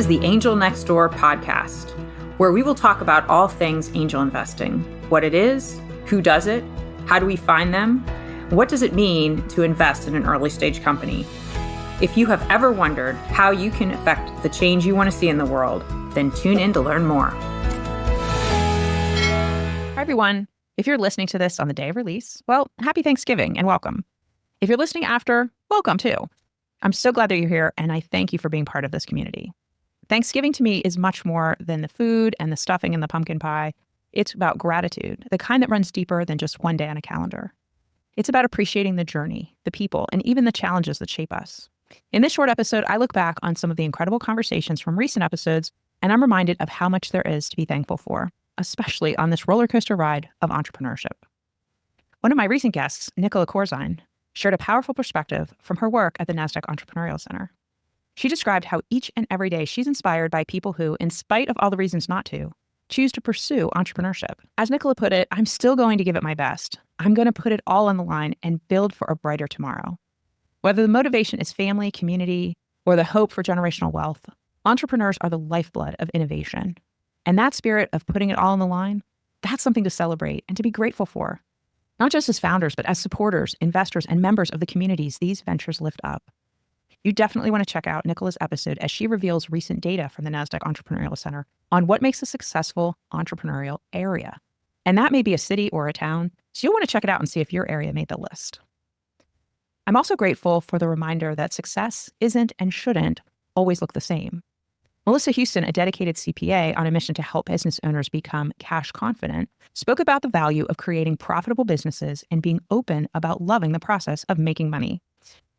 This is the Angel Next Door podcast, where we will talk about all things angel investing, what it is, who does it, how do we find them, what does it mean to invest in an early stage company. If you have ever wondered how you can affect the change you want to see in the world, then tune in to learn more. Hi, everyone. If you're listening to this on the day of release, well, happy Thanksgiving and welcome. If you're listening after, welcome too. I'm so glad that you're here, and I thank you for being part of this community. Thanksgiving to me is much more than the food and the stuffing and the pumpkin pie. It's about gratitude, the kind that runs deeper than just one day on a calendar. It's about appreciating the journey, the people, and even the challenges that shape us. In this short episode, I look back on some of the incredible conversations from recent episodes, and I'm reminded of how much there is to be thankful for, especially on this roller coaster ride of entrepreneurship. One of my recent guests, Nicola Corzine, shared a powerful perspective from her work at the NASDAQ Entrepreneurial Center. She described how each and every day she's inspired by people who, in spite of all the reasons not to, choose to pursue entrepreneurship. As Nicola put it, I'm still going to give it my best. I'm going to put it all on the line and build for a brighter tomorrow. Whether the motivation is family, community, or the hope for generational wealth, entrepreneurs are the lifeblood of innovation. And that spirit of putting it all on the line, that's something to celebrate and to be grateful for. Not just as founders, but as supporters, investors, and members of the communities these ventures lift up. You definitely want to check out Nicola's episode as she reveals recent data from the NASDAQ Entrepreneurial Center on what makes a successful entrepreneurial area. And that may be a city or a town, so you'll want to check it out and see if your area made the list. I'm also grateful for the reminder that success isn't and shouldn't always look the same. Melissa Houston, a dedicated CPA on a mission to help business owners become cash confident, spoke about the value of creating profitable businesses and being open about loving the process of making money.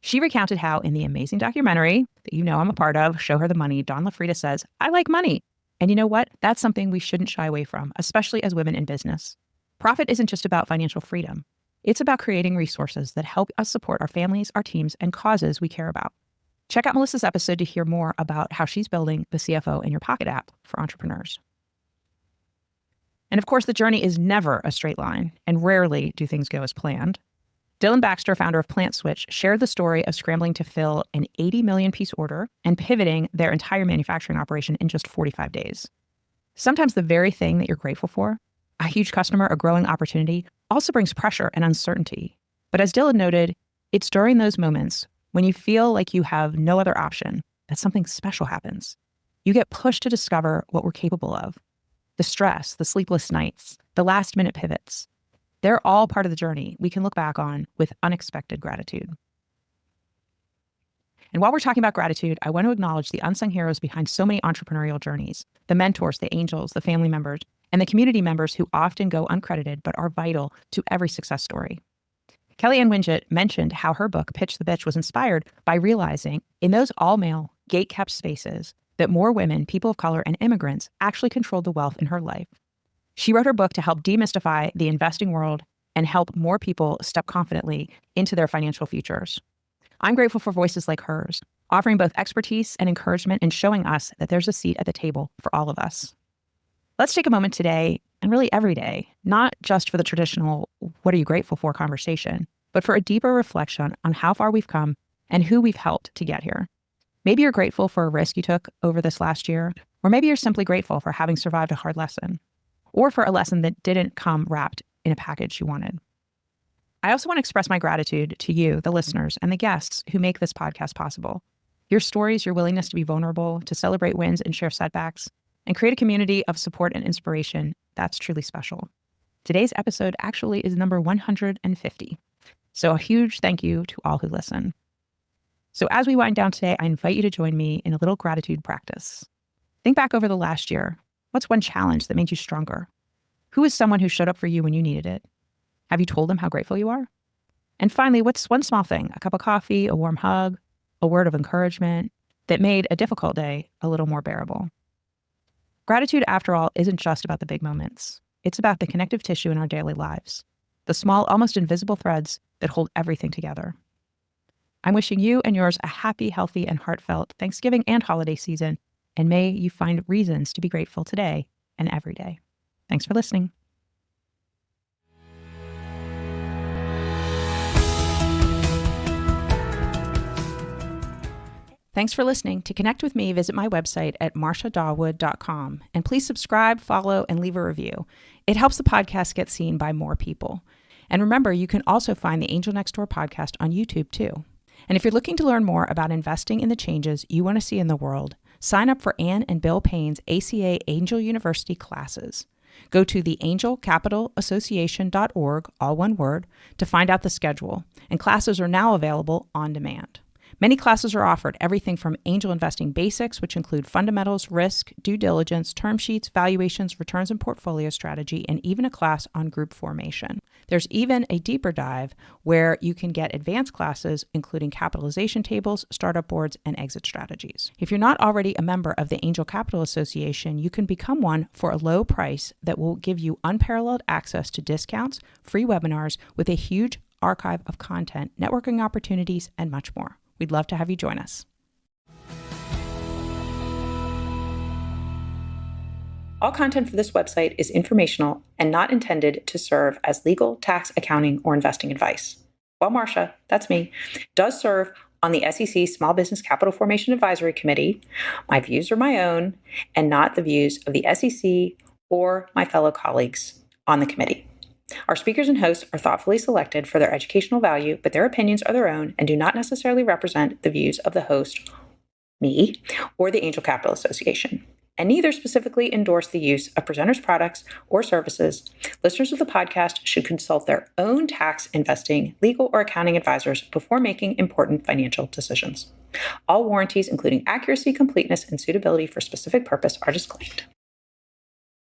She recounted how in the amazing documentary that you know I'm a part of, Show Her the Money, Dawn LaFrida says, I like money. And you know what? That's something we shouldn't shy away from, especially as women in business. Profit isn't just about financial freedom. It's about creating resources that help us support our families, our teams, and causes we care about. Check out Melissa's episode to hear more about how she's building the CFO in Your Pocket app for entrepreneurs. And of course, the journey is never a straight line, and rarely do things go as planned. Dillon Baxter, founder of Plant Switch, shared the story of scrambling to fill an 80 million piece order and pivoting their entire manufacturing operation in just 45 days. Sometimes the very thing that you're grateful for, a huge customer, a growing opportunity, also brings pressure and uncertainty. But as Dillon noted, it's during those moments when you feel like you have no other option that something special happens. You get pushed to discover what we're capable of. The stress, the sleepless nights, the last-minute pivots. They're all part of the journey we can look back on with unexpected gratitude. And while we're talking about gratitude, I want to acknowledge the unsung heroes behind so many entrepreneurial journeys, the mentors, the angels, the family members, and the community members who often go uncredited but are vital to every success story. Kelly Ann Winget mentioned how her book, Pitch the Bitch, was inspired by realizing in those all-male, gate-kept spaces that more women, people of color, and immigrants actually controlled the wealth in her life. She wrote her book to help demystify the investing world and help more people step confidently into their financial futures. I'm grateful for voices like hers, offering both expertise and encouragement and showing us that there's a seat at the table for all of us. Let's take a moment today, and really every day, not just for the traditional, what are you grateful for conversation, but for a deeper reflection on how far we've come and who we've helped to get here. Maybe you're grateful for a risk you took over this last year, or maybe you're simply grateful for having survived a hard lesson, or for a lesson that didn't come wrapped in a package you wanted. I also want to express my gratitude to you, the listeners, and the guests who make this podcast possible. Your stories, your willingness to be vulnerable, to celebrate wins and share setbacks, and create a community of support and inspiration, that's truly special. Today's episode actually is number 150. So a huge thank you to all who listen. So as we wind down today, I invite you to join me in a little gratitude practice. Think back over the last year. What's one challenge that made you stronger? Who is someone who showed up for you when you needed it? Have you told them how grateful you are? And finally, what's one small thing, a cup of coffee, a warm hug, a word of encouragement that made a difficult day a little more bearable? Gratitude, after all, isn't just about the big moments. It's about the connective tissue in our daily lives, the small, almost invisible threads that hold everything together. I'm wishing you and yours a happy, healthy, and heartfelt Thanksgiving and holiday season, and may you find reasons to be grateful today and every day. Thanks for listening. Thanks for listening. To connect with me, visit my website at marciadawood.com. And please subscribe, follow, and leave a review. It helps the podcast get seen by more people. And remember, you can also find the Angel Next Door podcast on YouTube too. And if you're looking to learn more about investing in the changes you want to see in the world, sign up for Ann and Bill Payne's ACA Angel University classes. Go to theangelcapitalassociation.org, all one word, to find out the schedule. And classes are now available on demand. Many classes are offered, everything from angel investing basics, which include fundamentals, risk, due diligence, term sheets, valuations, returns and portfolio strategy, and even a class on group formation. There's even a deeper dive where you can get advanced classes, including capitalization tables, startup boards, and exit strategies. If you're not already a member of the Angel Capital Association, you can become one for a low price that will give you unparalleled access to discounts, free webinars with a huge archive of content, networking opportunities, and much more. We'd love to have you join us. All content for this website is informational and not intended to serve as legal, tax, accounting, or investing advice. While Marcia, that's me, does serve on the SEC Small Business Capital Formation Advisory Committee, my views are my own and not the views of the SEC or my fellow colleagues on the committee. Our speakers and hosts are thoughtfully selected for their educational value, but their opinions are their own and do not necessarily represent the views of the host, me, or the Angel Capital Association, and neither specifically endorse the use of presenters' products or services. Listeners of the podcast should consult their own tax, investing, legal, or accounting advisors before making important financial decisions. All warranties, including accuracy, completeness, and suitability for specific purpose, are disclaimed.